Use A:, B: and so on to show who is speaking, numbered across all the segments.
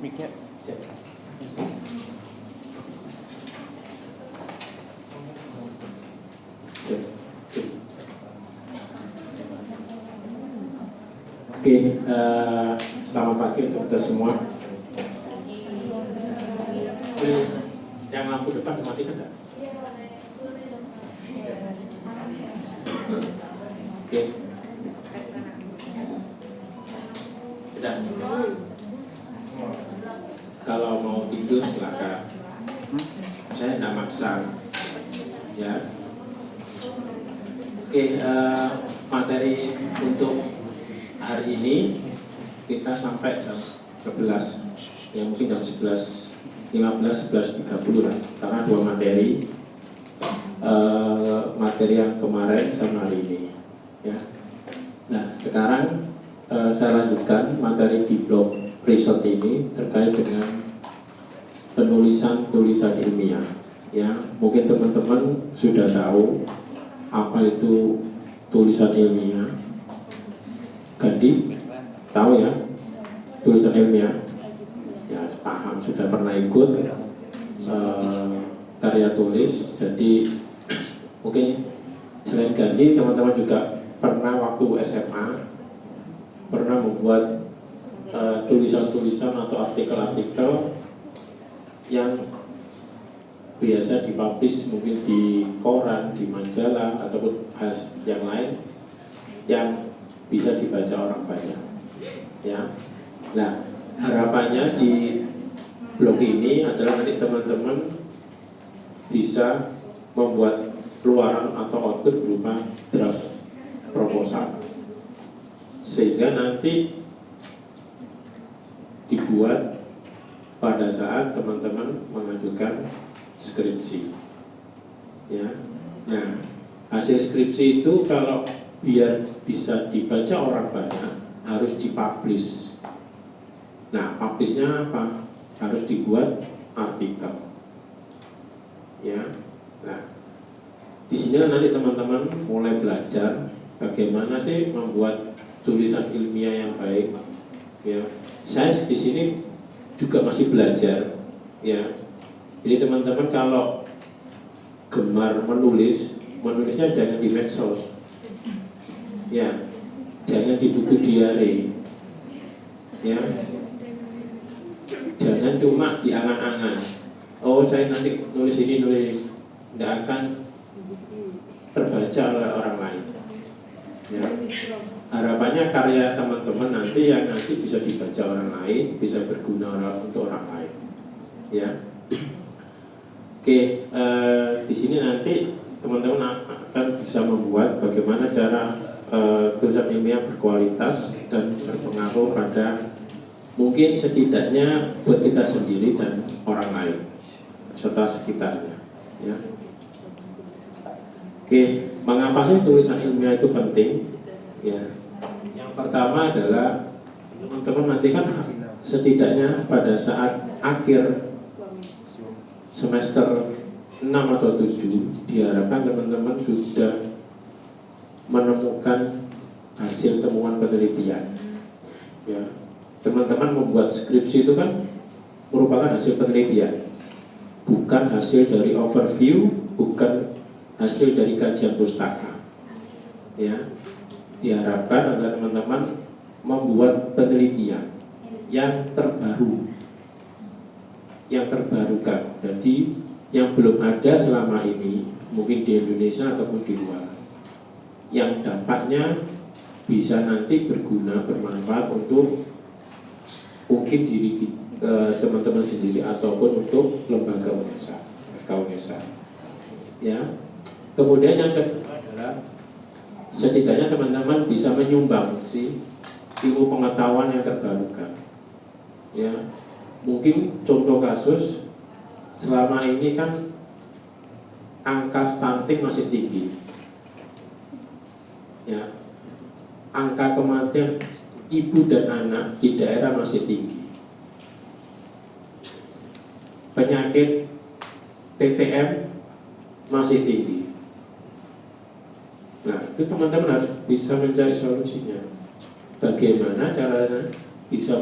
A: Mic-nya.
B: Oke, selamat pagi untuk kita semua. Yang lampu depan dimatikan enggak? Oke. Sudah. Kalau mau tidur silakan. Saya tidak maksa. Ya. Oke, materi untuk hari ini kita sampai jam 11. Ya mungkin jam 11.15, 11.30 lah. Karena dua materi. Materi yang kemarin sama hari ini. Ya. Nah, sekarang saya lanjutkan materi di blog riset ini terkait dengan tulisan ilmiah. Ya, mungkin teman-teman sudah tahu apa itu tulisan ilmiah. Gandhi tahu ya tulisan ilmiah? Ya paham, sudah pernah ikut karya tulis. Jadi mungkin selain Gandhi, teman-teman juga pernah waktu SMA pernah membuat tulisan-tulisan atau artikel-artikel yang biasa dipublish mungkin di koran, di majalah ataupun hal yang lain yang bisa dibaca orang banyak. Ya, nah harapannya di blog ini adalah nanti teman-teman bisa membuat keluaran atau output berupa draft proposal, sehingga nanti dibuat pada saat teman-teman mengajukan skripsi. Ya, nah hasil skripsi itu kalau biar bisa dibaca orang banyak harus dipublish. Nah, publishnya apa? Harus dibuat artikel. Ya, nah di sini nanti teman-teman mulai belajar bagaimana sih membuat tulisan ilmiah yang baik. Ya, saya di sini juga masih belajar. Ya, jadi teman-teman kalau gemar menulisnya jangan di medsos. Ya, jangan di buku diary. Ya, jangan cuma di angan-angan. Oh, saya nanti nulis ini, tidak akan terbaca oleh orang lain. Ya, harapannya karya teman-teman nanti yang nanti bisa dibaca orang lain, bisa berguna untuk orang lain. Ya, oke. Di sini nanti teman-teman akan bisa membuat bagaimana cara tulisan ilmiah berkualitas dan berpengaruh pada mungkin setidaknya buat kita sendiri dan orang lain serta sekitarnya. Ya. Oke, mengapa sih tulisan ilmiah itu penting? Ya, yang pertama adalah teman-teman nanti kan setidaknya pada saat akhir semester 6 atau 7 diharapkan teman-teman sudah menemukan hasil temuan penelitian. Ya, teman-teman membuat skripsi itu kan merupakan hasil penelitian, bukan hasil dari overview, bukan hasil dari kajian pustaka. Ya, diharapkan agar teman-teman membuat penelitian yang terbaru, yang terbarukan. Jadi yang belum ada selama ini mungkin di Indonesia ataupun di luar, yang dampaknya bisa nanti berguna, bermanfaat untuk mungkin diri teman-teman sendiri ataupun untuk lembaga UNESA. Ya. Kemudian yang kedua adalah setidaknya teman-teman bisa menyumbang sih ilmu pengetahuan yang terbarukan. Ya, mungkin contoh kasus selama ini kan angka stunting masih tinggi. Ya, angka kematian ibu dan anak di daerah masih tinggi. Penyakit PTM masih tinggi. Nah, itu teman-teman harus bisa mencari solusinya. Bagaimana caranya bisa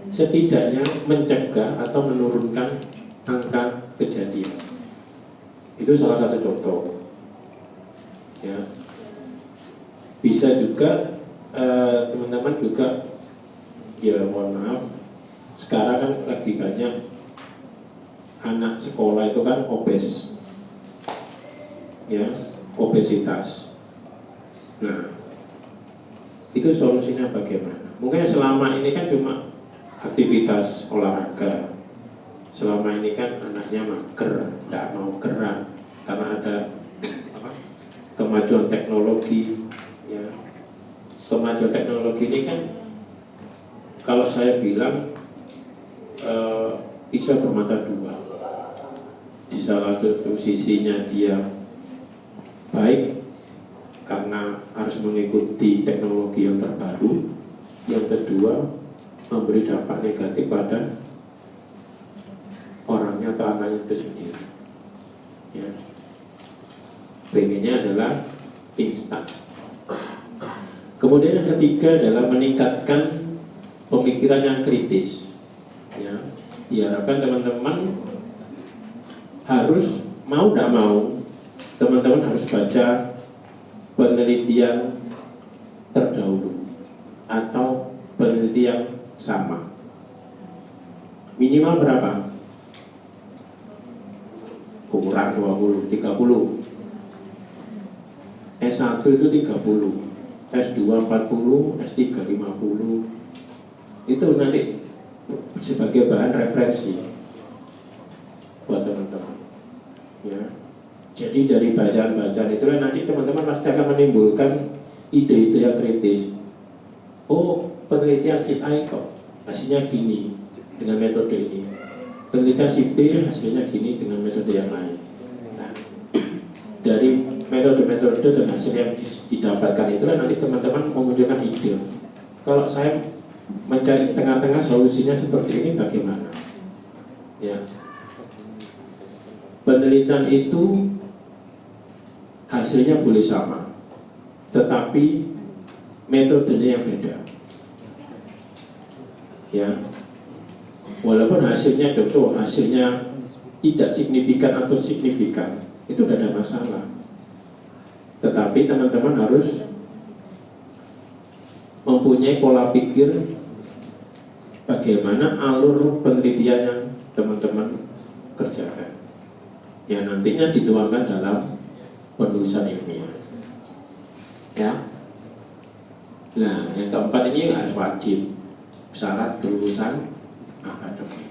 B: setidaknya mencegah atau menurunkan angka kejadian. Itu salah satu contoh. Ya. Bisa juga teman-teman juga, ya mohon maaf, sekarang kan lagi banyak anak sekolah itu kan obes, ya, obesitas. Nah, itu solusinya bagaimana? Mungkin selama ini kan cuma aktivitas olahraga, selama ini kan anaknya mager, tidak mau gerak karena ada kemajuan teknologi. Ya, kemajuan teknologi ini kan kalau saya bilang bisa bermata dua. Di salah satu sisinya dia baik karena harus mengikuti teknologi yang terbaru. Yang kedua, memberi dampak negatif pada orangnya atau anaknya itu sendiri. Ya. Pengennya adalah instan. Kemudian yang ketiga adalah meningkatkan pemikiran yang kritis. Ya, diharapkan teman-teman harus mau tidak mau, teman-teman harus baca penelitian terdahulu atau penelitian sama. Minimal berapa? Kurang 20, 30. S1 itu 30, S2 40, S3 50. Itu nanti sebagai bahan referensi buat teman-teman. Ya. Jadi dari bacaan-bacaan itulah nanti teman-teman pasti akan menimbulkan ide-ide yang kritis. Oh, penelitian si A kok hasilnya gini dengan metode ini. Penelitian si B hasilnya gini dengan metode yang lain. Nah, dari metode-metode dan hasil yang didapatkan itulah nanti teman-teman memunculkan ide. Kalau saya mencari tengah-tengah solusinya seperti ini bagaimana? Ya. Penelitian itu hasilnya boleh sama, tetapi metodenya yang beda. Ya. Walaupun hasilnya contoh, hasilnya tidak signifikan atau signifikan, itu tidak ada masalah. Tetapi teman-teman harus mempunyai pola pikir bagaimana alur penelitian yang teman-teman kerjakan, yang nantinya dituangkan dalam penulisan ilmiah. Ya. Nah, yang keempat ini harus wajib, syarat kelulusan akademik.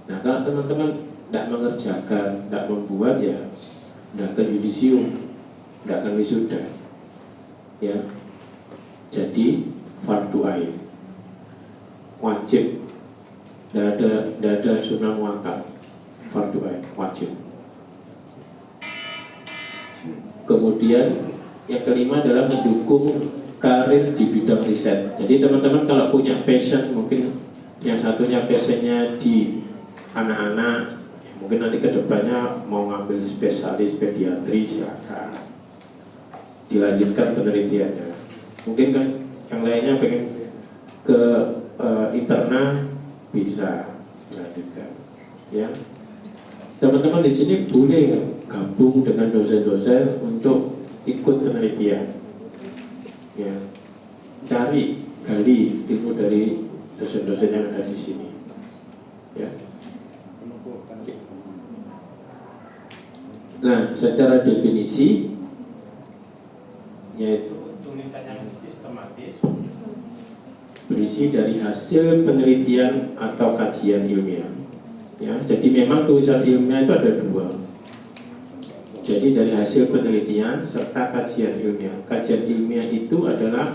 B: Nah, kalau teman-teman tidak mengerjakan, tidak membuat, ya tidak ke yudisium, tidak akan wisuda. Ya. Jadi fardu ain, wajib, tidak ada sunnah muakkad, fardu ain, wajib. Kemudian yang kelima adalah mendukung karir di bidang riset. Jadi teman-teman kalau punya passion, mungkin yang satunya passionnya di anak-anak, mungkin nanti kedepannya mau ngambil spesialis pediatri, silakan dilanjutkan penelitiannya. Mungkin kan yang lainnya pengen ke interna, bisa dilanjutkan. Ya, teman-teman di sini boleh gabung dengan dosen-dosen untuk ikut penelitian. Ya, cari, gali ilmu dari dosen-dosen yang ada di sini. Ya. Nah, secara definisi, yaitu tulisan yang sistematis berisi dari hasil penelitian atau kajian ilmiah. Ya, jadi memang tulisan ilmiah itu ada dua. Jadi dari hasil penelitian serta kajian ilmiah. Kajian ilmiah itu adalah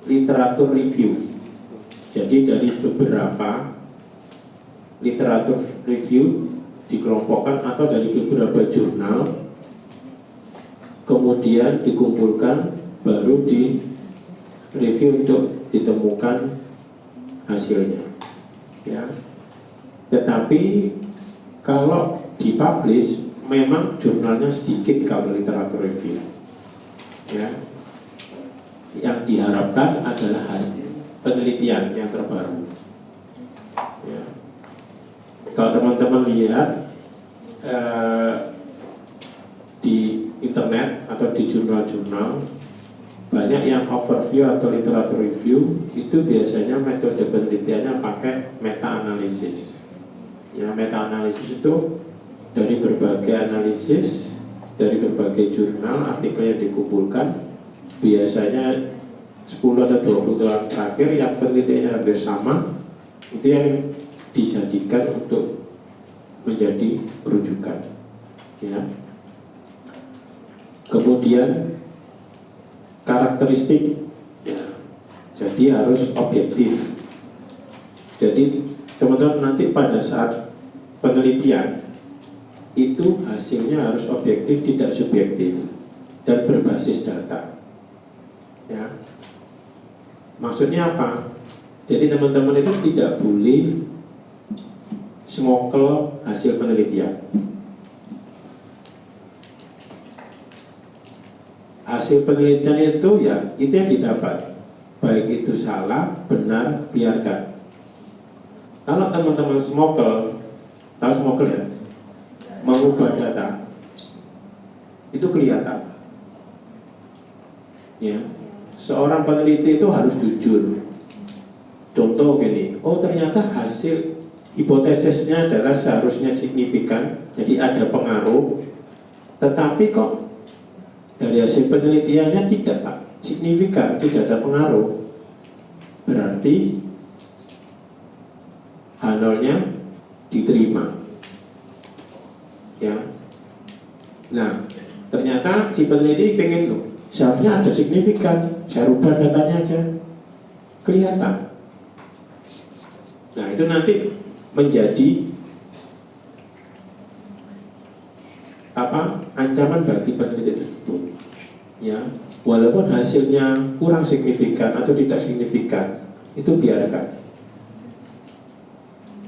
B: literatur review. Jadi dari beberapa literatur review dikelompokkan atau dari beberapa jurnal, kemudian dikumpulkan, baru di review untuk ditemukan hasilnya. Ya. Tetapi kalau dipublish, memang jurnalnya sedikit kalau literatur review. Ya. Yang diharapkan adalah penelitian yang terbaru. Ya. Kalau teman-teman lihat di internet atau di jurnal-jurnal, banyak yang overview atau literatur review itu biasanya metode penelitiannya pakai meta-analisis. Ya, meta-analisis itu dari berbagai analisis, dari berbagai jurnal, artikel yang dikumpulkan, biasanya 10 atau 20 tahun terakhir yang penelitiannya hampir sama, itu yang dijadikan untuk menjadi rujukan. Ya. Kemudian karakteristik, ya, jadi harus objektif. Jadi teman-teman nanti pada saat penelitian itu hasilnya harus objektif, tidak subjektif, dan berbasis data. Ya. Maksudnya apa? Jadi teman-teman itu tidak boleh smokel hasil penelitian. Hasil penelitian itu ya itu yang didapat, baik itu salah, benar, biarkan. Kalau teman-teman smokel, tahu smokel ya, mengubah data, itu kelihatan. Ya, seorang peneliti itu harus jujur. Contoh gini, oh ternyata hasil hipotesisnya adalah seharusnya signifikan, jadi ada pengaruh, tetapi kok dari hasil penelitiannya tidak signifikan, tidak ada pengaruh. Berarti H0-nya diterima. Ya. Nah, ternyata si peneliti pengen loh, seharusnya ada signifikan, saya rubah datanya aja, kelihatan. Nah, itu nanti menjadi ancaman bagi peneliti tersebut. Ya, walaupun hasilnya kurang signifikan atau tidak signifikan, itu biarkan.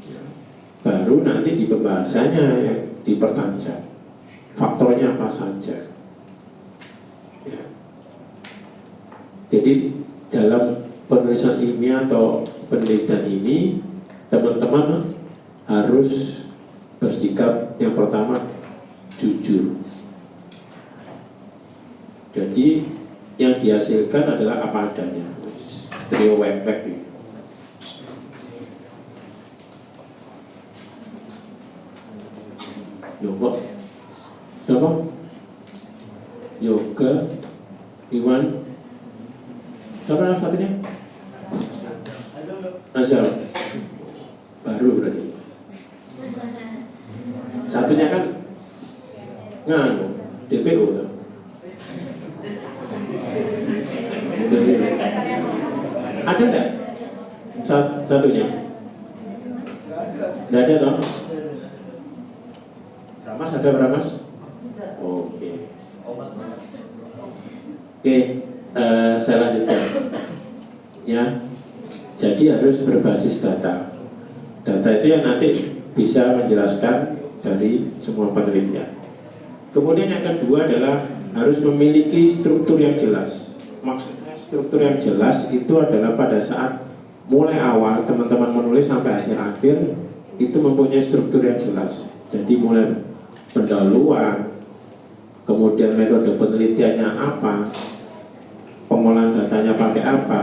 B: Ya. Baru nanti di pembahasannya yang dipertajam, faktornya apa saja. Ya. Jadi dalam penulisan ilmiah atau penelitian ini, teman-teman harus bersikap yang pertama jujur. Jadi yang dihasilkan adalah apa adanya. Trio wek-wek ini. Yoga, siapa? Yoga, Iwan, siapa nama satunya? Azal, baru berarti. Satunya kan nganu, DPO tuh. Ada enggak? Satunya? Enggak ada toh? Ramas ada Ramas? Oke. Oke, saya lanjutkan. Ya, jadi harus berbasis data. Data itu yang nanti bisa menjelaskan dari semua penelitian. Kemudian yang kedua adalah harus memiliki struktur yang jelas. Maksudnya struktur yang jelas itu adalah pada saat mulai awal teman-teman menulis sampai hasil akhir itu mempunyai struktur yang jelas. Jadi mulai pendahuluan, kemudian metode penelitiannya apa, pengolahan datanya pakai apa,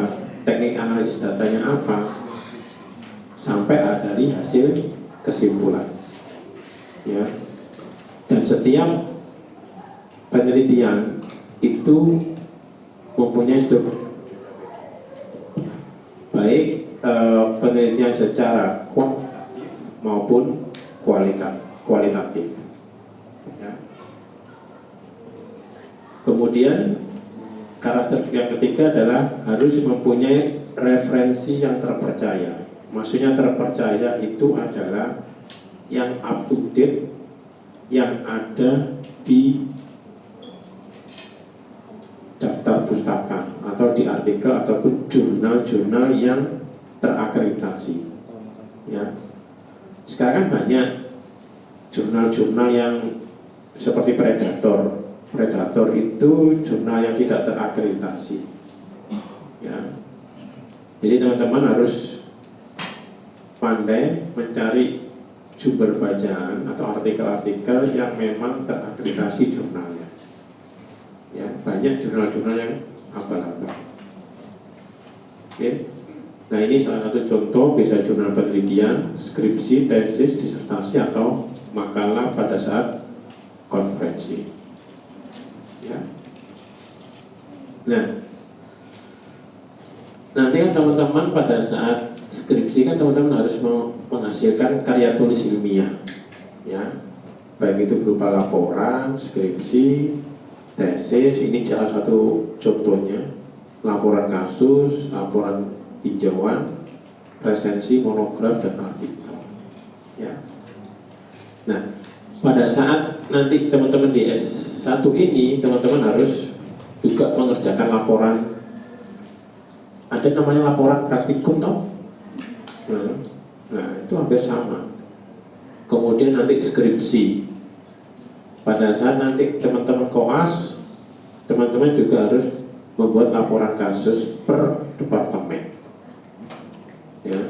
B: teknik analisis datanya apa, sampai dari hasil kesimpulan. Ya. Dan setiap penelitian itu mempunyai struktur, baik penelitian secara maupun kualitatif. Ya. Kemudian karakteristik yang ketiga adalah harus mempunyai referensi yang terpercaya. Maksudnya terpercaya itu adalah yang up to date, yang ada di daftar pustaka atau di artikel ataupun jurnal-jurnal yang terakreditasi. Ya. Sekarang kan banyak jurnal-jurnal yang seperti Predator. Predator itu jurnal yang tidak terakreditasi. Ya. Jadi teman-teman harus pandai mencari sumber bacaan atau artikel-artikel yang memang terakreditasi jurnalnya. Ya, banyak jurnal-jurnal yang abal-abal. Oke. Nah, ini salah satu contoh, bisa jurnal penelitian, skripsi, tesis, disertasi atau makalah pada saat konferensi. Ya. Nah, nanti kan teman-teman pada saat skripsi kan teman-teman harus menghasilkan karya tulis ilmiah, ya, baik itu berupa laporan, skripsi, tesis. Ini salah satu contohnya, laporan kasus, laporan tinjauan, resensi, monograf, dan artikel. Ya. Nah, pada saat nanti teman-teman di S1 ini, teman-teman harus juga mengerjakan laporan. Ada namanya laporan praktikum, toh? Nah, itu hampir sama. Kemudian nanti skripsi. Pada saat nanti teman-teman koas, teman-teman juga harus membuat laporan kasus per departemen. Ya.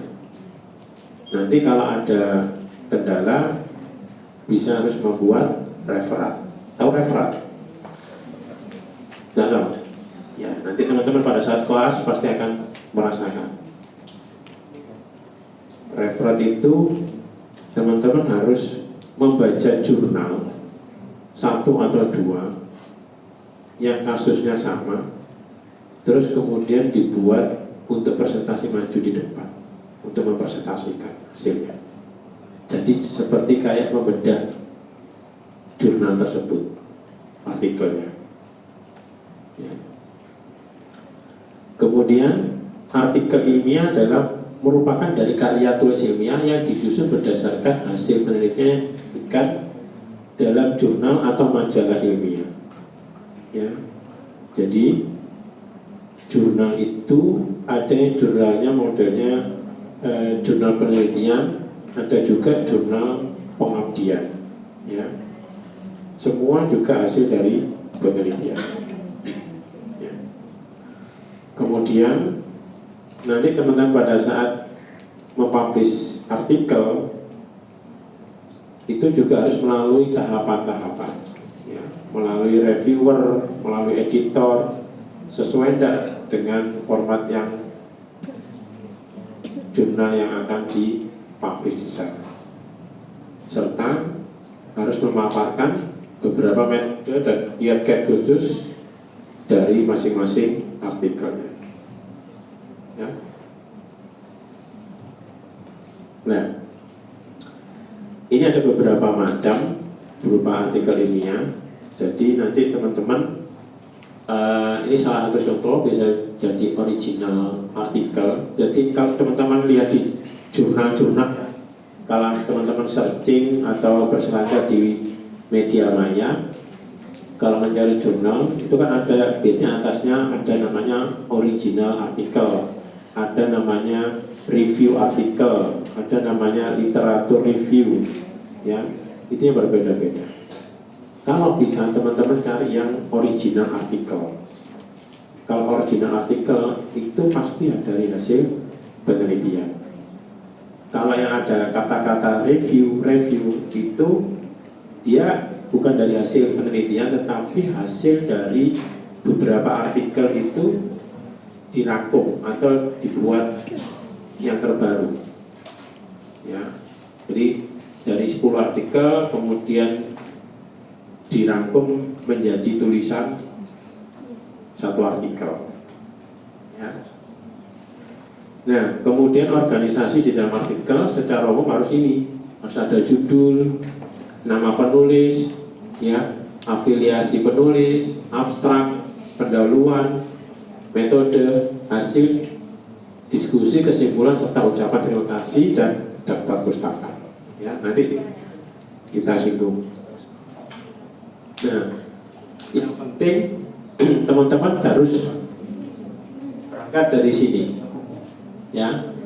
B: Nanti kalau ada kendala, bisa harus membuat referat. Tahu referat? Nggak tahu? Ya, nanti teman-teman pada saat koas pasti akan merasakan. Referat itu teman-teman harus membaca jurnal satu atau dua yang kasusnya sama, terus kemudian dibuat untuk presentasi maju di depan, untuk mempresentasikan hasilnya. Jadi seperti kayak membedah jurnal tersebut, artikelnya. Ya. Kemudian artikel ilmiah adalah merupakan dari karya tulis ilmiah yang disusun berdasarkan hasil penelitian dalam jurnal atau majalah ilmiah. Ya. Jadi jurnal itu ada yang jurnalnya modelnya jurnal penelitian, ada juga jurnal pengabdian. Ya. Semua juga hasil dari penelitian. Ya. Kemudian nanti teman-teman pada saat mempublish artikel itu juga harus melalui tahapan-tahapan, ya, melalui reviewer, melalui editor, sesuai dengan format yang jurnal yang akan dipublish di sana, serta harus memaparkan beberapa metode dan kiat-kiat khusus dari masing-masing artikelnya. Ya. Nah, ini ada beberapa macam berupa artikel ilmiah. Jadi nanti teman-teman, ini salah satu contoh, bisa jadi original artikel. Jadi kalau teman-teman lihat di jurnal-jurnal, kalau teman-teman searching atau berselancar di media maya, kalau mencari jurnal itu kan ada biasanya atasnya ada namanya original artikel, ada namanya review artikel, ada namanya literatur review, ya, itu yang berbeda-beda. Kalau bisa teman-teman cari yang original artikel. Kalau original artikel itu pasti dari hasil penelitian. Kalau yang ada kata-kata review itu dia bukan dari hasil penelitian, tetapi hasil dari beberapa artikel itu dirangkum atau dibuat yang terbaru. Ya, jadi dari 10 artikel kemudian dirangkum menjadi tulisan satu artikel. Ya. Nah, kemudian organisasi di dalam artikel secara umum harus ada judul, nama penulis, ya, afiliasi penulis, abstrak, pendahuluan, metode, hasil diskusi, kesimpulan, serta ucapan terima kasih dan daftar pustaka. Ya, nanti kita singgung. Nah, yang penting teman-teman harus berangkat dari sini. Ya,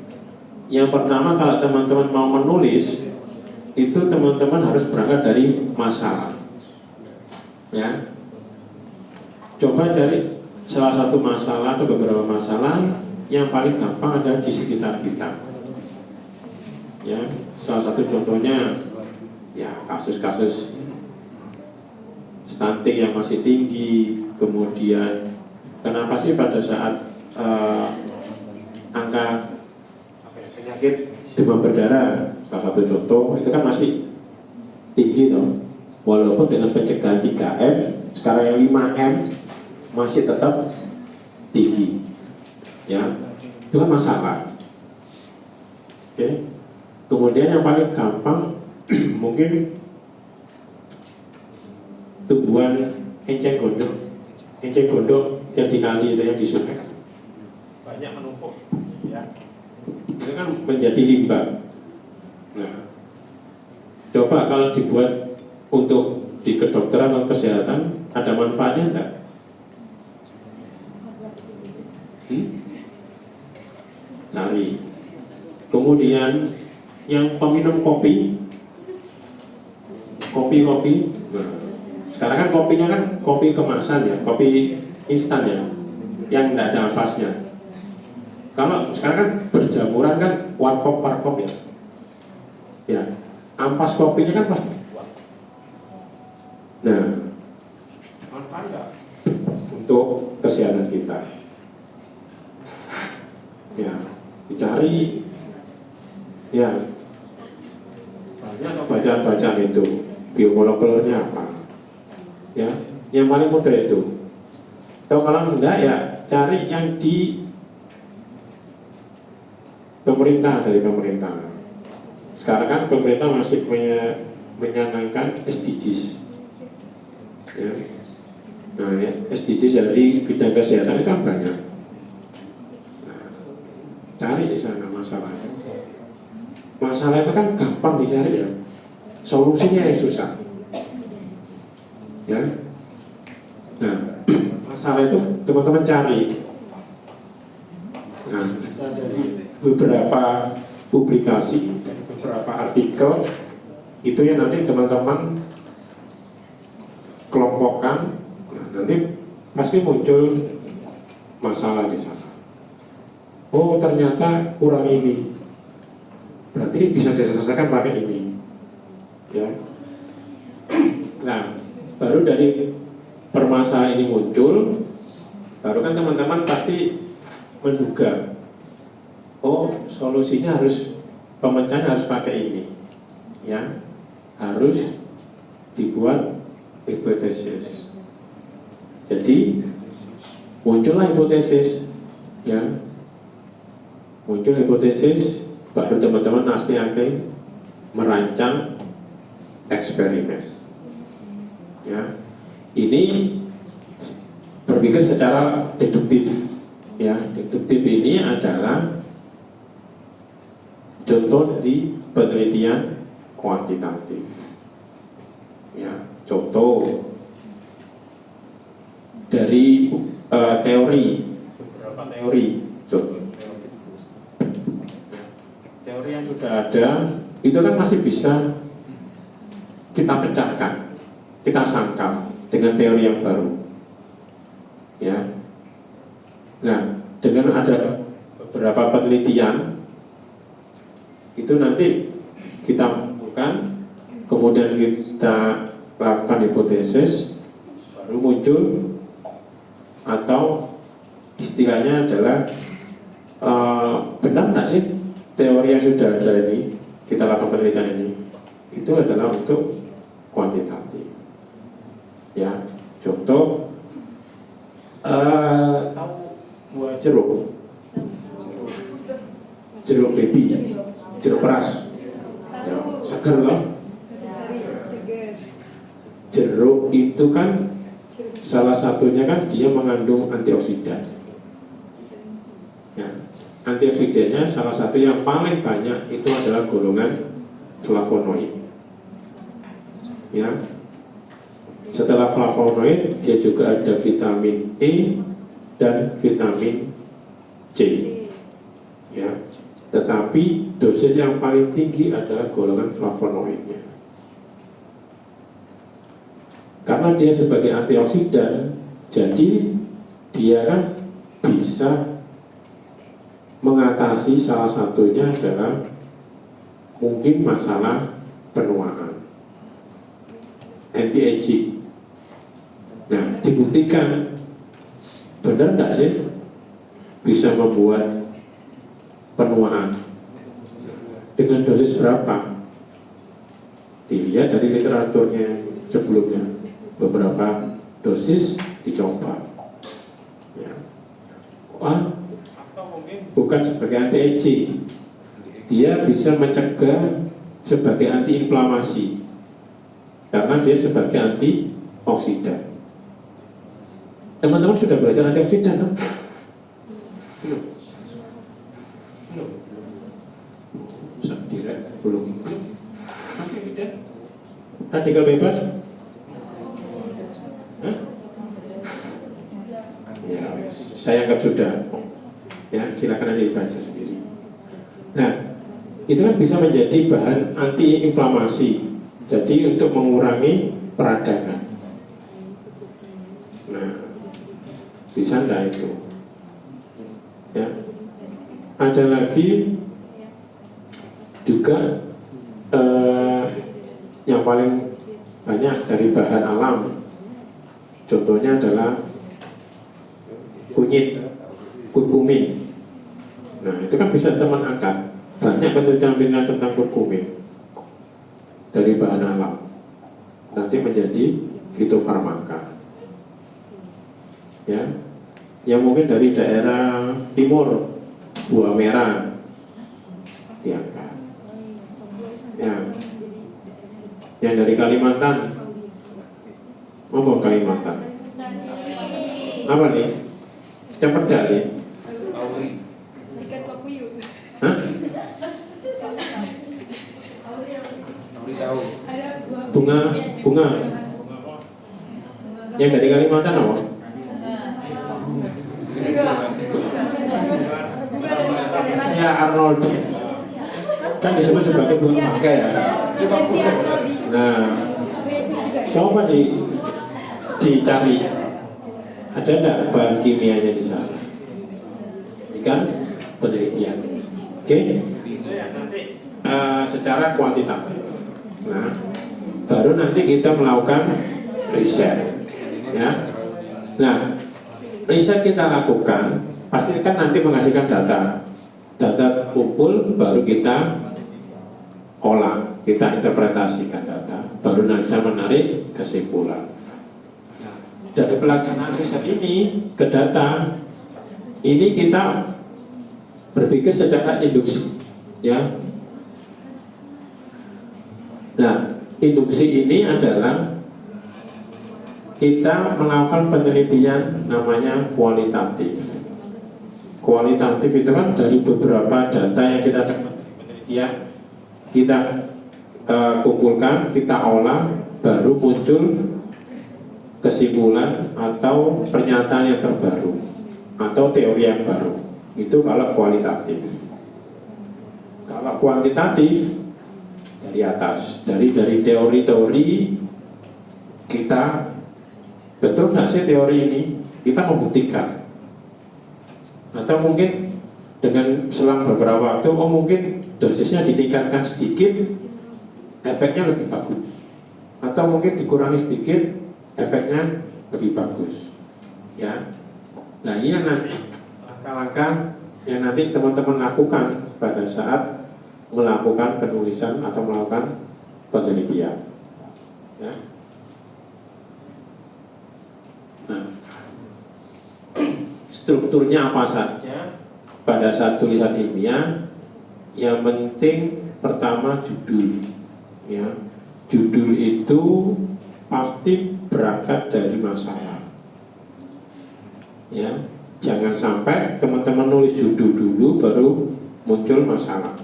B: yang pertama kalau teman-teman mau menulis, itu teman-teman harus berangkat dari masalah. Ya, coba cari salah satu masalah atau beberapa masalah yang paling gampang ada di sekitar kita. Ya, salah satu contohnya ya kasus-kasus stunting yang masih tinggi, kemudian kenapa sih pada saat angka penyakit demam berdarah salah satu contoh itu kan masih tinggi toh, walaupun dengan pencegahan 3M sekarang yang 5M masih tetap tinggi, ya itu kan masalah. Oke. Kemudian yang paling gampang mungkin tumbuhan enceng gondok yang di kali itu, yang di sungai banyak menumpuk, ya itu kan menjadi limbah. Nah, coba kalau dibuat untuk di kedokteran atau kesehatan ada manfaatnya enggak? Cari. Kemudian yang peminum kopi, nah, sekarang kan kopinya kan kopi kemasan ya, kopi instan ya, yang tidak ada ampasnya. Kalau sekarang kan berjamuran kan warkop ya, ya ampas kopinya kan pasti. Nah, manfaat nggak untuk kesehatan kita? Ya, dicari ya banyak bacaan-bacaan itu biomolekulernya apa, ya yang paling mudah itu. Atau kalau enggak ya cari yang di pemerintah, dari pemerintah. Sekarang kan pemerintah masih menyanangkan SDGs, ya. Nah ya, SDGs dari bidang kesehatan itu kan banyak. Nah, cari di sana masalahnya. Masalah itu kan gampang dicari ya, solusinya yang susah, ya. Nah, masalah itu teman-teman cari. Nah, dari beberapa publikasi, dari beberapa artikel itu yang nanti teman-teman kelompokkan, nah, nanti pasti muncul masalah di sana. Oh ternyata kurang ini, berarti bisa diselesaikan pakai ini, ya. Nah, baru dari permasalahan ini muncul, baru kan teman-teman pasti menduga, oh solusinya harus, pemecahan harus pakai ini, ya, harus dibuat hipotesis. Jadi muncullah hipotesis, ya, muncul hipotesis, baru teman-teman pasti akan merancang eksperimen, ya. Ini berpikir secara deduktif, ya. Deduktif ini adalah contoh dari penelitian kuantitatif, ya. Contoh dari teori, beberapa teori, teori yang sudah ada itu kan masih bisa kita pecahkan, kita sangkal dengan teori yang baru, ya. Nah, dengan ada beberapa penelitian itu nanti kita kumpulkan, kemudian kita lakukan hipotesis, baru muncul, atau istilahnya adalah benar nggak sih teori yang sudah ada ini, kita lakukan penelitian ini, itu adalah untuk kuantitatif, ya. Contoh tahu buah jeruk baby, jeruk keras, ya, seger loh. Jeruk itu kan salah satunya kan dia mengandung antioksidan, ya. Antioksidannya salah satu yang paling banyak itu adalah golongan flavonoid, ya. Setelah flavonoid dia juga ada vitamin E dan vitamin C, ya. Tetapi dosis yang paling tinggi adalah golongan flavonoidnya, karena dia sebagai antioksidan, jadi dia kan bisa mengatasi salah satunya adalah mungkin masalah penuaan, anti-aging. Nah, dibuktikan benar nggak sih bisa membuat penuaan dengan dosis berapa? Dilihat dari literaturnya sebelumnya, beberapa dosis dicoba. Ya. Bukan sebagai anti-aging, dia bisa mencegah sebagai anti-inflamasi karena dia sebagai antioksidan. Teman-teman sudah belajar antioksidan, kan? Belum. Radikal bebas? Hah? Ya, saya anggap sudah. Ya, silakan aja dibaca sendiri. Nah, itu kan bisa menjadi bahan anti-inflamasi. Jadi untuk mengurangi peradangan. Nah, bisa enggak itu? Ya. Ada lagi juga yang paling banyak dari bahan alam. Contohnya adalah kunyit, kurkumin. Nah, itu kan bisa teman angkat. Banyak penelitian tentang kurkumin dari bahan alam nanti menjadi fitofarmaka. Ya, yang mungkin dari daerah timur, buah merah diangkat. Ya, yang dari Kalimantan, apa Kalimantan? Apa nih? Cempeda nih? Hah? Bunga. Yang dari Kalimantan apa? Ya, Arnold. Kan disebut sebagai bunga mangga ya. Nah, coba dicari ada enggak bahan kimianya di sana? Ini kan penelitian. Oke? Secara kuantitatif. Nah, baru nanti kita melakukan riset. Ya. Nah, riset kita lakukan pasti kan nanti menghasilkan data kumpul, baru kita olah, kita interpretasikan data, baru nanti menarik kesimpulan. Dari pelaksanaan riset ini ke data ini kita berpikir secara induksi, ya. Nah, induksi ini adalah kita melakukan penelitian namanya kualitatif. Kualitatif itu kan dari beberapa data yang kita dapat penelitian, kita kumpulkan, kita olah, baru muncul kesimpulan atau pernyataan yang terbaru atau teori yang baru. Itu kalau kualitatif. Kalau kuantitatif dari atas, dari teori-teori kita, betul nggak sih teori ini? Kita membuktikan. Atau mungkin dengan selang beberapa waktu, mungkin dosisnya ditingkatkan sedikit, efeknya lebih bagus. Atau mungkin dikurangi sedikit, efeknya lebih bagus. Ya, nah ini yang nanti langkah-langkah yang nanti teman-teman lakukan pada saat melakukan penulisan atau melakukan penelitian. Ya. Nah, strukturnya apa saja pada saat tulisan ilmiah? Yang penting pertama judul. Ya, judul itu pasti berangkat dari masalah. Ya, jangan sampai teman-teman nulis judul dulu baru muncul masalah.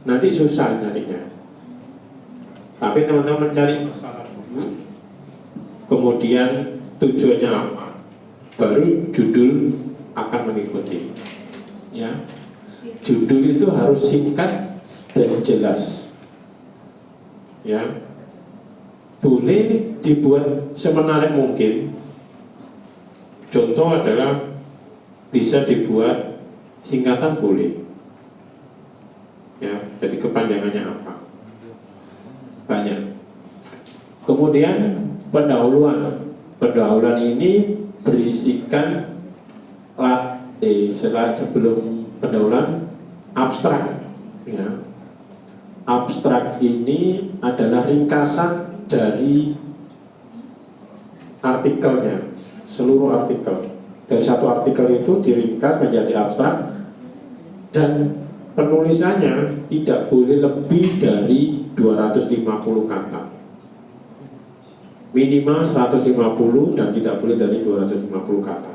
B: Nanti susah nyarinya. Tapi teman-teman mencari masalah dulu, kemudian tujuannya apa, baru judul akan mengikuti. Ya, judul itu harus singkat dan jelas. Ya, boleh dibuat semenarik mungkin. Contoh adalah bisa dibuat singkatan boleh. Ya, jadi kepanjangannya apa? Banyak. Kemudian pendahuluan. Pendahuluan ini berisikan sebelum pendahuluan abstrak. Ya. Abstrak ini adalah ringkasan dari artikelnya, seluruh artikel. Dari satu artikel itu diringkas menjadi abstrak dan penulisannya tidak boleh lebih dari 250 kata. Minimal 150 dan tidak boleh dari 250 kata.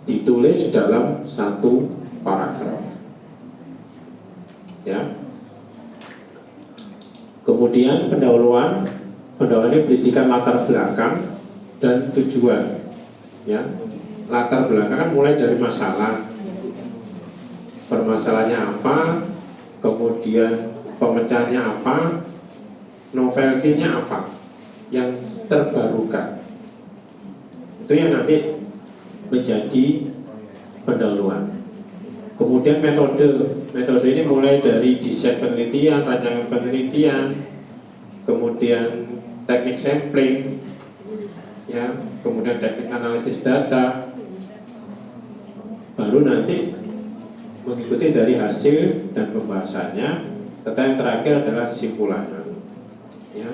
B: Ditulis dalam satu paragraf. Ya. Kemudian pendahuluan ini berisikan latar belakang dan tujuan. Ya. Latar belakang kan mulai dari masalah, permasalahannya apa, kemudian pemecahannya apa, novelty-nya apa, yang terbarukan. Itu yang nanti menjadi pendahuluan. Kemudian metode ini mulai dari desain penelitian, rancangan penelitian, kemudian teknik sampling, ya, kemudian teknik analisis data, baru nanti mengikuti dari hasil dan pembahasannya, serta yang terakhir adalah simpulannya. Ya.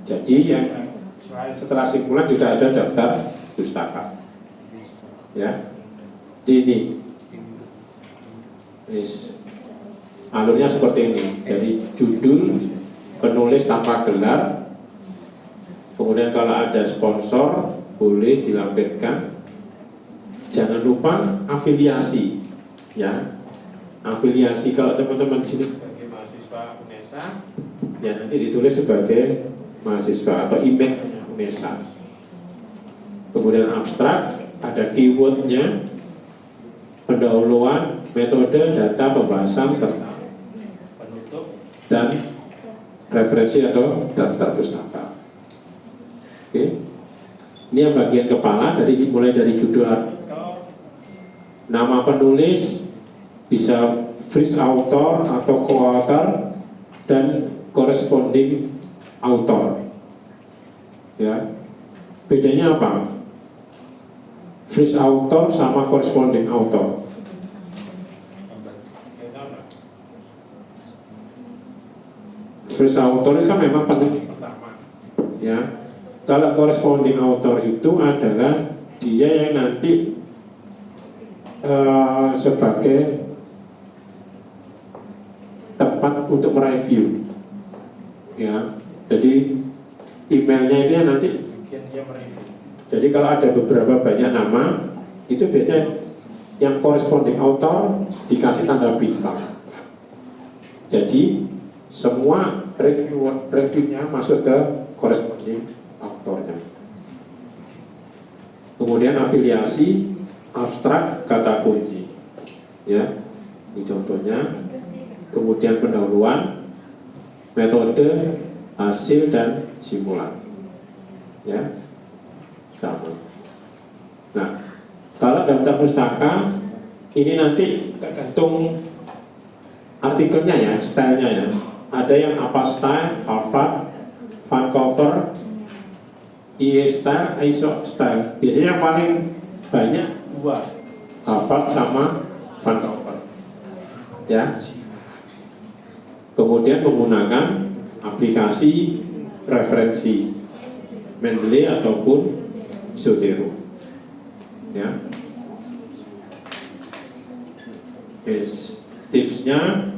B: Jadi yang setelah simpulan juga ada daftar pustaka. Ya, ini alurnya seperti ini. Dari judul, penulis tanpa gelar, kemudian kalau ada sponsor boleh dilampirkan. Jangan lupa afiliasi, ya, afiliasi. Kalau teman-teman di sini sebagai mahasiswa UNESA, ya nanti ditulis sebagai mahasiswa atau email UNESA. Kemudian abstrak, ada keywordnya, pendahuluan, metode, data, pembahasan, serta penutup dan referensi atau daftar pustaka. Oke, ini yang bagian kepala, mulai dari judul artikel, nama penulis, bisa first author atau co-author, dan corresponding author. Ya, bedanya apa? First author sama corresponding author. First author itu kan memang penulis pertama. Ya, kalau corresponding author itu adalah dia yang nanti sebagai tempat untuk mereview. Ya, jadi emailnya itu yang nanti dia mereview. Jadi kalau ada beberapa banyak nama, itu biasanya yang corresponding author dikasih tanda bintang. Jadi semua reviewnya masuk ke corresponding authornya. Kemudian afiliasi, abstrak, kata kunci. Ya, ini contohnya. Kemudian pendahuluan, metode, hasil, dan simpulan. Ya. Sama. Nah, kalau daftar pustaka ini nanti tergantung artikelnya ya, stylenya ya. Ada yang apa style, Harvard, Vancouver, IE style, ISO style. Biasanya yang paling banyak dua, Harvard sama Vancouver. Ya. Kemudian menggunakan aplikasi referensi Mendeley ataupun Zotero. Ya. Yes. Tipsnya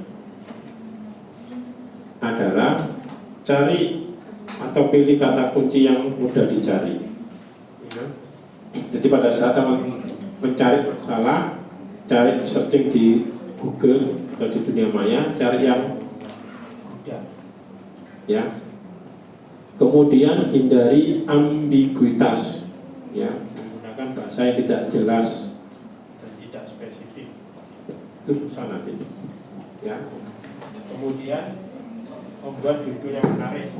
B: adalah cari atau pilih kata kunci yang mudah dicari. Ya. Jadi pada saat teman mencari masalah, cari searching di Google atau di dunia maya, cari yang mudah. Ya. Kemudian hindari ambiguitas. Ya, menggunakan bahasa yang tidak jelas dan tidak spesifik, itu susah nanti. Ya, kemudian membuat judul yang menarik,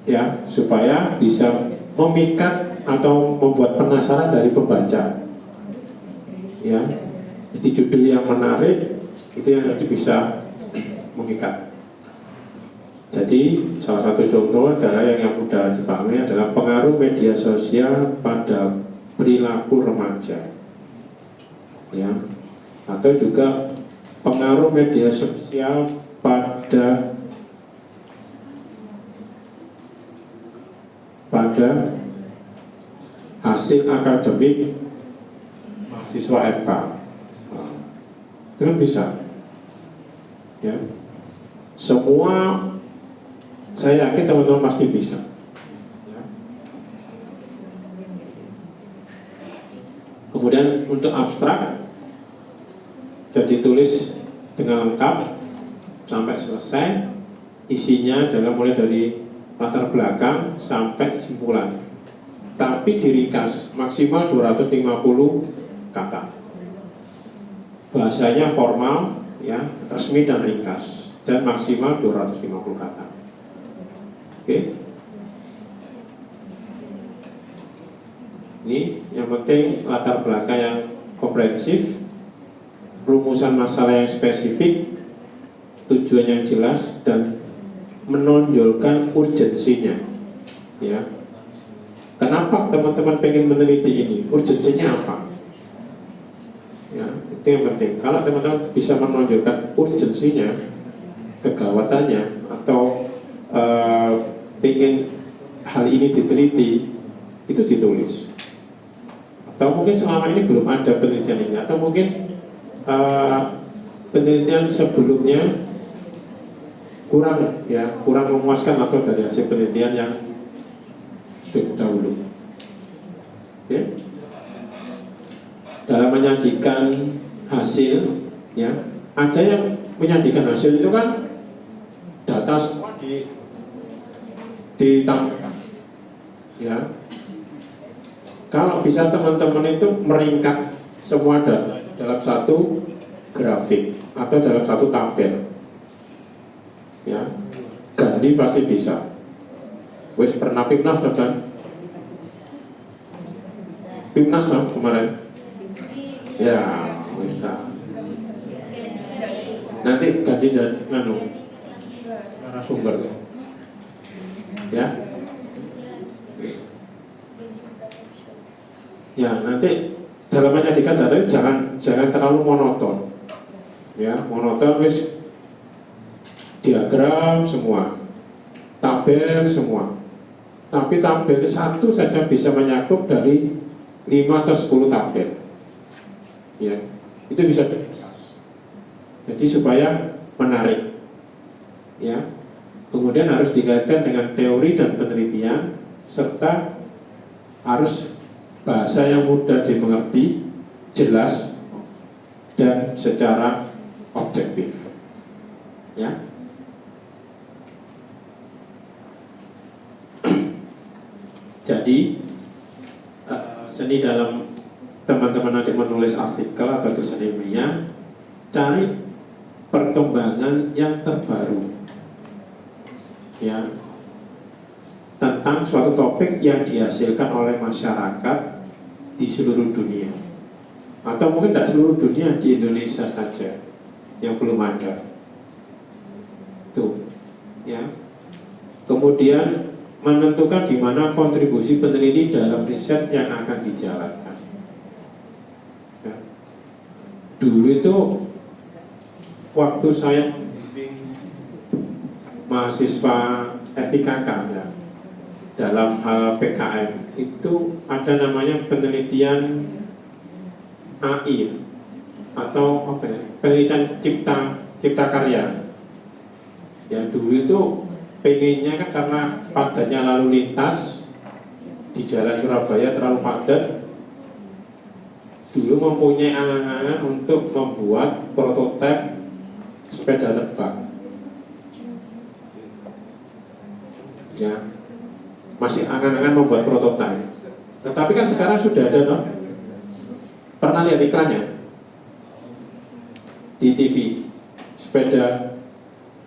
B: ya, supaya bisa memikat atau membuat penasaran dari pembaca. ya. Jadi judul yang menarik itu yang nanti bisa mengikat. Jadi salah satu contoh adalah yang mudah dipahami adalah pengaruh media sosial pada perilaku remaja, ya, atau juga pengaruh media sosial pada hasil akademik mahasiswa FK. Itu kan bisa, ya. Semua saya yakin teman-teman pasti bisa. Ya. Kemudian untuk abstrak, jadi tulis dengan lengkap sampai selesai. Isinya adalah mulai dari latar belakang sampai kesimpulan. Tapi diringkas maksimal 250 kata. Bahasanya formal, ya, resmi dan ringkas, dan maksimal 250 kata. Oke. Ini yang penting latar belakang yang komprehensif, rumusan masalah yang spesifik, tujuan yang jelas, dan menonjolkan urgensinya. Ya. Kenapa teman-teman pengen meneliti ini? Urgensinya apa? Ya, itu yang penting. Kalau teman-teman bisa menonjolkan urgensinya, kegawatannya, atau pengen hal ini diteliti, itu ditulis. Atau mungkin selama ini belum ada penelitian ini, atau mungkin penelitian sebelumnya kurang memuaskan atau dari hasil penelitian yang dahulu. Oke. Dalam menyajikan hasil, ya, ada yang menyajikan hasil itu kan data semua ditampilkan, ya. Kalau bisa teman-teman itu meringkat semua data dalam satu grafik atau dalam satu tabel, ya. Gandhi pasti bisa. Wes pernah Pimnas kan? Pimnas kan kemarin? Ya, bisa. Nanti Gandhi dan narasumber, ya. Ya, nanti dalam menyajikan data itu jangan terlalu monoton, ya. Monoton wis diagram semua, tabel semua. Tapi tabel satu saja bisa menyakup dari 5 atau 10 tabel, ya. Itu bisa diringkas. Jadi supaya menarik, ya. Kemudian harus dikaitkan dengan teori dan penelitian, serta harus bahasa yang mudah dimengerti, jelas, dan secara objektif, ya. Jadi seni dalam teman-teman nanti menulis artikel atau tulisan ilmiah, cari perkembangan yang terbaru, ya, tentang suatu topik yang dihasilkan oleh masyarakat di seluruh dunia, atau mungkin tidak seluruh dunia, di Indonesia saja yang belum ada, tuh, ya. Kemudian menentukan di mana kontribusi peneliti dalam riset yang akan dijalankan. Ya. Dulu itu waktu saya membimbing mahasiswa FIKK, ya, dalam hal PKM itu ada namanya penelitian AI atau apa ya, penelitian cipta karya. Ya, dulu itu pengennya kan karena padatnya lalu lintas di jalan Surabaya terlalu padat, dulu mempunyai angan-angan untuk membuat prototipe sepeda terbang, ya. Masih angan-angan membuat prototipe. Tetapi kan sekarang sudah ada, no? Pernah lihat iklannya di TV, sepeda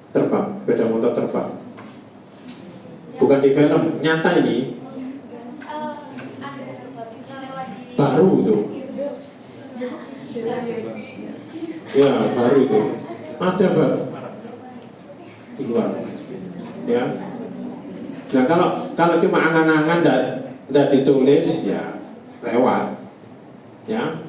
B: terbang, sepeda motor terbang. Bukan di film, nyata ini. Baru tuh. Ya, baru itu. Ada baru di luar. Ya. Nah, kalau cuma angan-angan dan ditulis, ya lewat. Ya.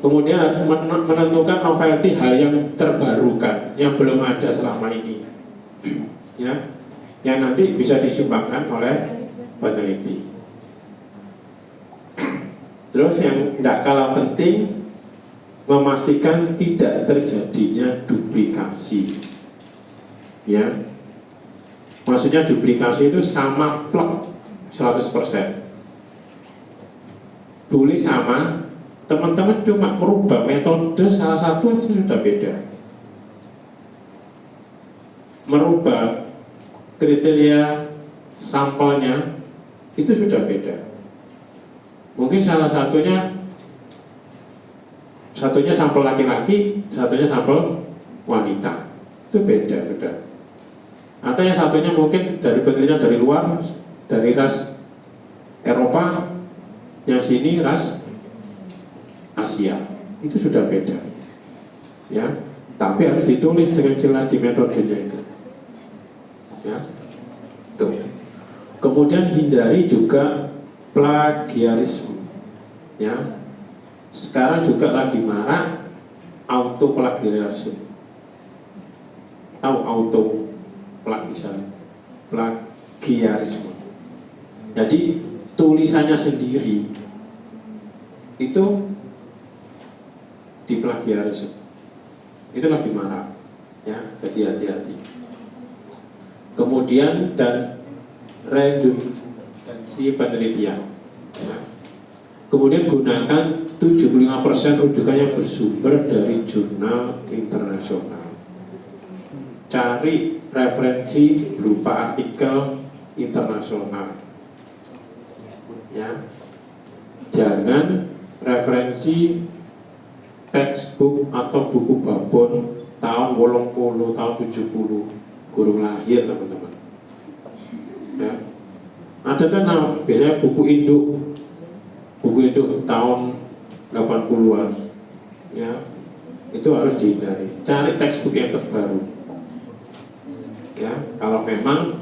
B: Kemudian harus menentukan novelty hal yang terbarukan, yang belum ada selama ini. Ya. Yang nanti bisa disumbangkan oleh peneliti. Terus yang tidak kalah penting, memastikan tidak terjadinya duplikasi. Ya, maksudnya duplikasi itu sama plek 100%. Boleh sama, teman-teman cuma merubah metode salah satu aja sudah beda. Merubah kriteria sampelnya itu sudah beda. Mungkin salah satunya sampel laki-laki, satunya sampel wanita, itu beda sudah. Atau yang satunya mungkin dari penelitian dari luar, dari ras Eropa, yang sini ras Asia, itu sudah beda. Ya, tapi harus ditulis dengan jelas di metodenya itu. Ya, tuh. Kemudian hindari juga plagiarisme. Ya, sekarang juga lagi marak auto plagiarisme. Tahu auto plagiarisme. Jadi tulisannya sendiri itu diplagiarisme. Itu lagi marak. Ya, jadi hati-hati. Kemudian dan redundansi penelitian. Ya. Kemudian gunakan 75% rujukan yang bersumber dari jurnal internasional. Cari referensi berupa artikel internasional. Ya. Jangan referensi textbook atau buku babon tahun 80, tahun 70, guru lahir teman-teman. Ya. Ada kan biasanya buku induk tahun 80-an, ya, itu harus dihindari. Cari textbook yang terbaru. Ya, kalau memang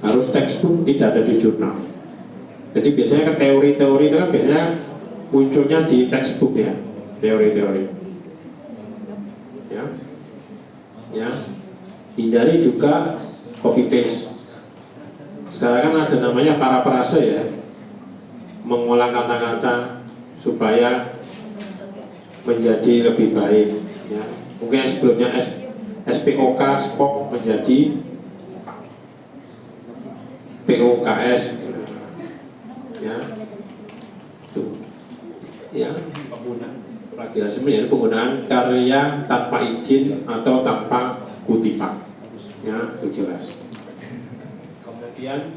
B: harus textbook tidak ada di jurnal. Jadi biasanya kan teori-teori itu kan biasanya munculnya di textbook ya, teori-teori. Ya, ya, hindari juga copy paste. Sekarang kan ada namanya parafrase ya, mengulang kata-kata supaya menjadi lebih baik. Ya. Mungkin yang sebelumnya SPOK, SPOK menjadi POKS. Ya, tuh. Ya, plagiarisme yaitu penggunaan karya tanpa izin atau tanpa kutipan. Ya, itu jelas. Kemudian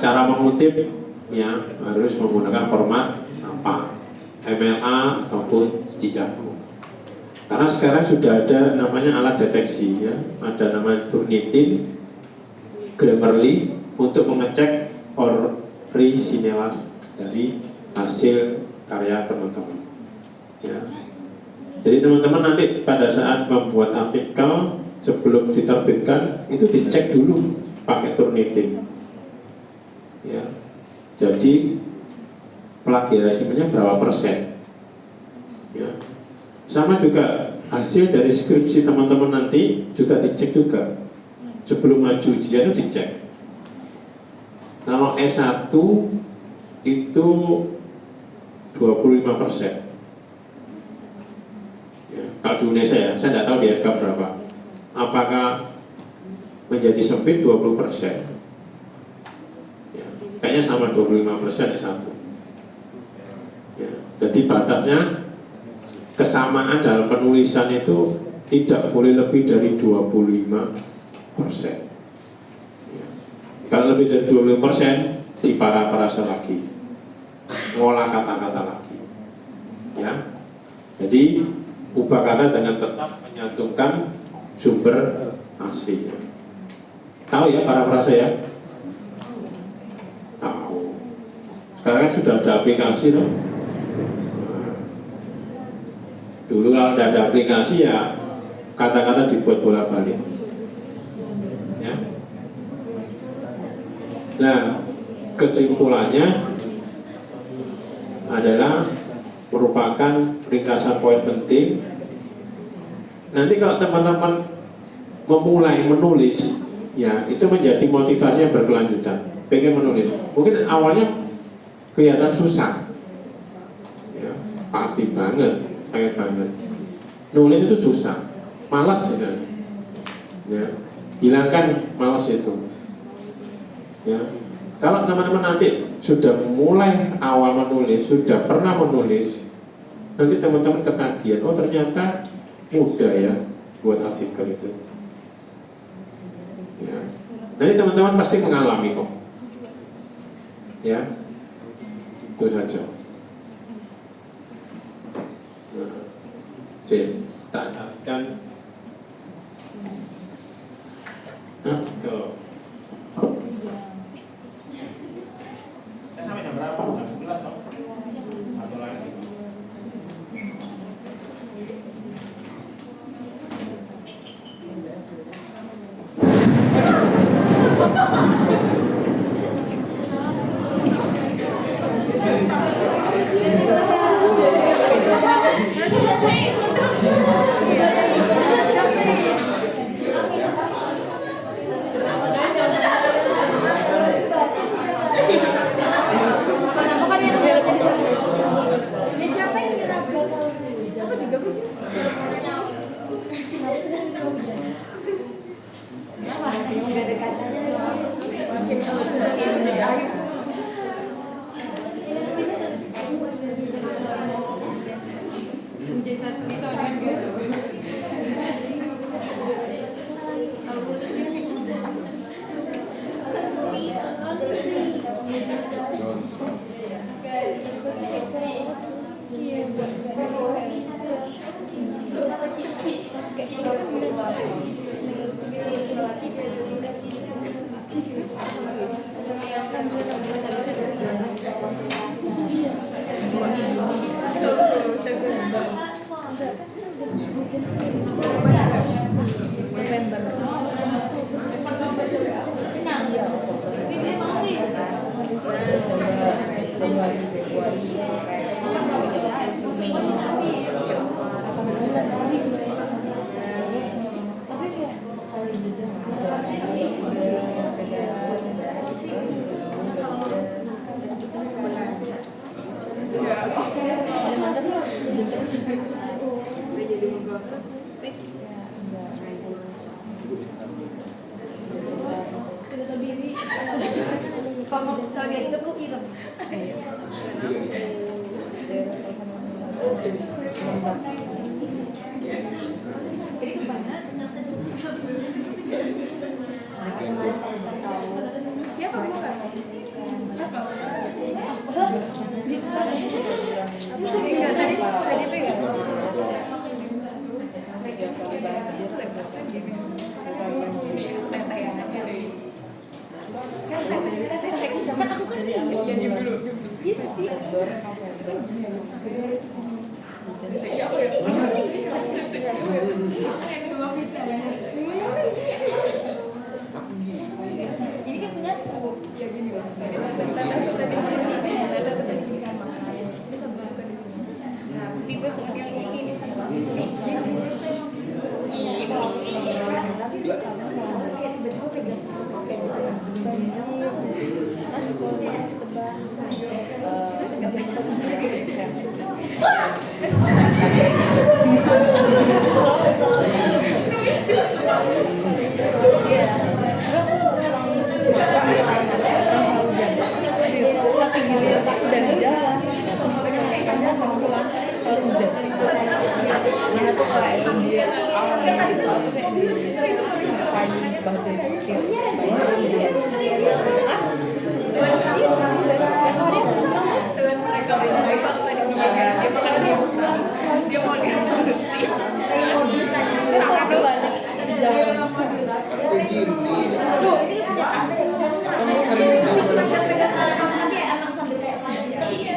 B: cara mengutip ya harus menggunakan format apa, MLA ataupun Jejako. Karena sekarang sudah ada namanya alat deteksi ya, ada namanya Turnitin, Grammarly untuk mengecek originalitas dari hasil karya teman-teman. Ya. Jadi teman-teman nanti pada saat membuat artikel sebelum diterbitkan itu dicek dulu pakai Turnitin. Ya. Jadi plagiarismenya berapa persen? Ya. Sama juga hasil dari skripsi teman-teman nanti juga dicek juga. Sebelum maju ujian itu dicek. Kalau S1 itu 25%. Ya, kalau di Indonesia ya, saya tidak tahu di FK berapa. Apakah menjadi sempit 20%? Ya, kayaknya sama 25% S1. Ya, jadi batasnya kesamaan dalam penulisan itu tidak boleh lebih dari 25%. Ya. Kalau lebih dari 25% diparafrase lagi, ngolah kata-kata lagi. Ya. Jadi ubah kata dengan tetap menyantumkan sumber aslinya. Tahu ya parafrase ya? Tahu. Sekarang kan sudah ada aplikasi loh. Dulu kalau tidak ada aplikasi ya kata-kata dibuat bolak-balik. Ya. Nah, kesimpulannya adalah merupakan ringkasan poin penting. Nanti kalau teman-teman memulai menulis, ya itu menjadi motivasi yang berkelanjutan. Pengen menulis, mungkin awalnya kelihatan susah, ya pasti banget, pengen banget. Nulis itu susah, malas misalnya, ya hilangkan malas itu. Ya, kalau teman-teman nanti sudah mulai awal menulis, sudah pernah menulis, nanti teman-teman ketagihan, oh ternyata mudah ya buat artikel itu. Ya, nanti teman-teman pasti mengalami kok. Ya, itu saja. Nah, jadi tak sarankan. Sampai jam berapa? Jam 11 kok? Atau lagi?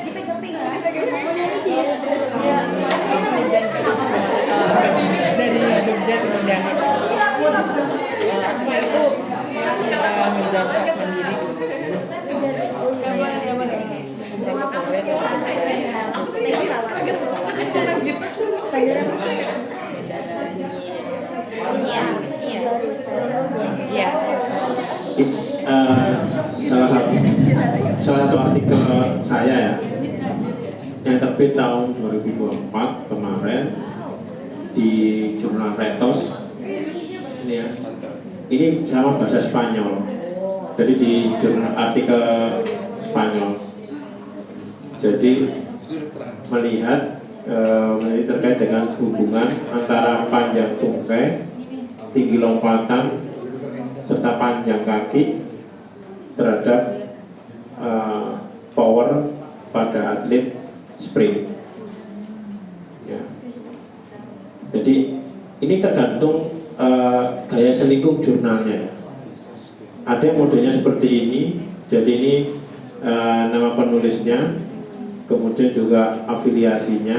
A: Dipegang-pegang.
B: terbit tahun 2024 kemarin di jurnal Retos. Ini ya, ini sama bahasa Spanyol, jadi di jurnal artikel Spanyol. Jadi melihat terkait dengan hubungan antara panjang tungkai, tinggi lompatan, serta panjang kaki terhadap power pada atlet sprint. Ya. Jadi ini tergantung gaya selingkuh jurnalnya. Ada yang modelnya seperti ini, jadi ini nama penulisnya, kemudian juga afiliasinya.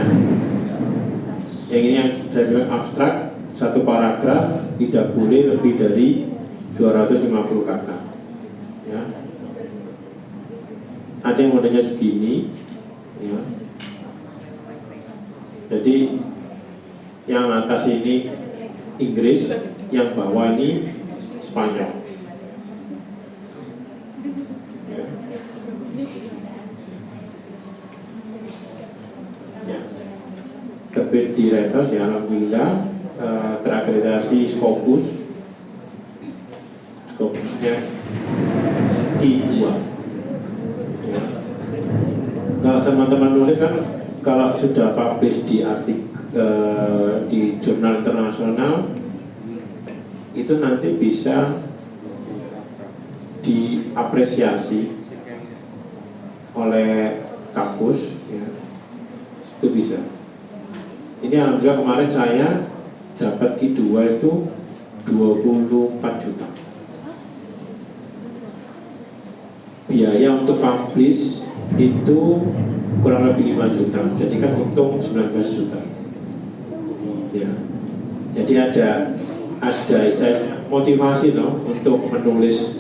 B: Yang ini yang saya bilang abstrak, satu paragraf tidak boleh lebih dari 250 kata. Ya. Ada yang modelnya segini, ya. Jadi yang atas ini Inggris, yang bawah ini Spanyol. Ya. Ya. Terbit di Retos, ya, alhamdulillah, terakreditasi Scopus. Scopusnya T2. Ya. Kalau teman-teman nulis kan, kalau sudah publish di artikel di jurnal internasional, itu nanti bisa diapresiasi oleh kampus, ya. Itu bisa. Ini alhamdulillah kemarin saya dapat Q2 itu 24 juta. Biaya untuk publish itu kurang lebih 5 juta, jadi kan untung 19 juta. Ya. Jadi ada istilahnya motivasi untuk menulis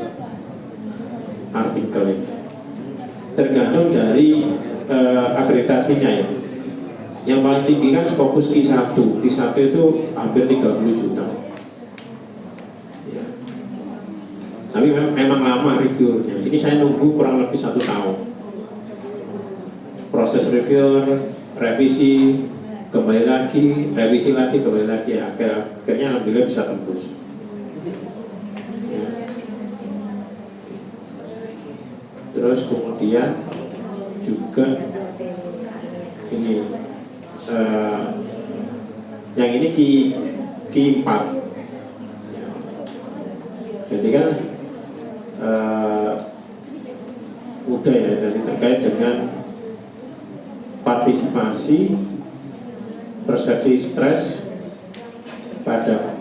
B: artikel ini. Tergantung dari akreditasinya, ya. Yang paling tinggi kan Scopus Q1. Q1 itu hampir 30 juta. Ya. Tapi memang lama reviewnya. Ini saya nunggu kurang lebih 1 tahun. Proses review, revisi, kembali lagi, revisi lagi, kembali lagi, ya. Akhirnya alhamdulillah bisa tembus. Ya. Terus kemudian juga ini yang ini Q4. Ya. Jadi kan mudah, ya, jadi terkait dengan partisipasi persepsi stres pada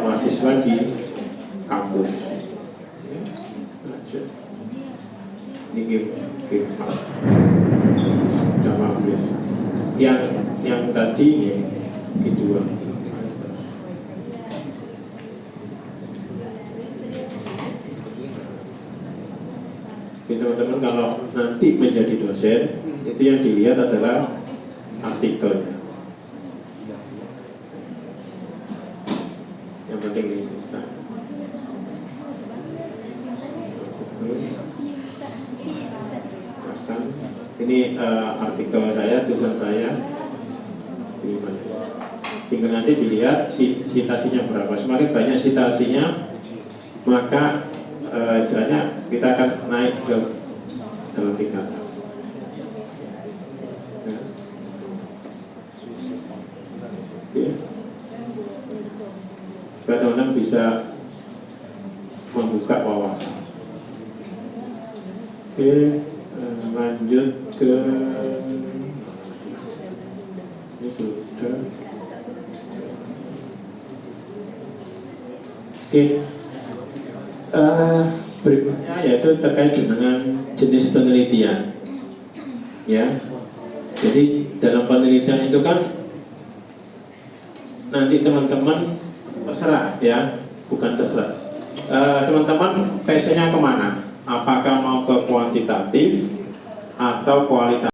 B: mahasiswa di kampus. Ya, ini Q4 sudah publish. Yang tadi ya, Q2. Teman-teman kalau nanti menjadi dosen, itu yang dilihat adalah artikelnya. Yang penting di sini. Ini artikel saya, tulisan saya. Tinggal nanti dilihat citasinya berapa. Semakin banyak citasinya, maka istilahnya kita akan naik ke dalam tingkatan. Teman-teman bisa membuka wawasan. Oke, lanjut ke ini sudah. Oke, berikutnya yaitu terkait dengan jenis penelitian. Ya, jadi dalam penelitian itu kan nanti teman-teman terserah, ya, bukan terserah. Teman-teman passionnya kemana? Apakah mau ke kuantitatif atau kualitatif?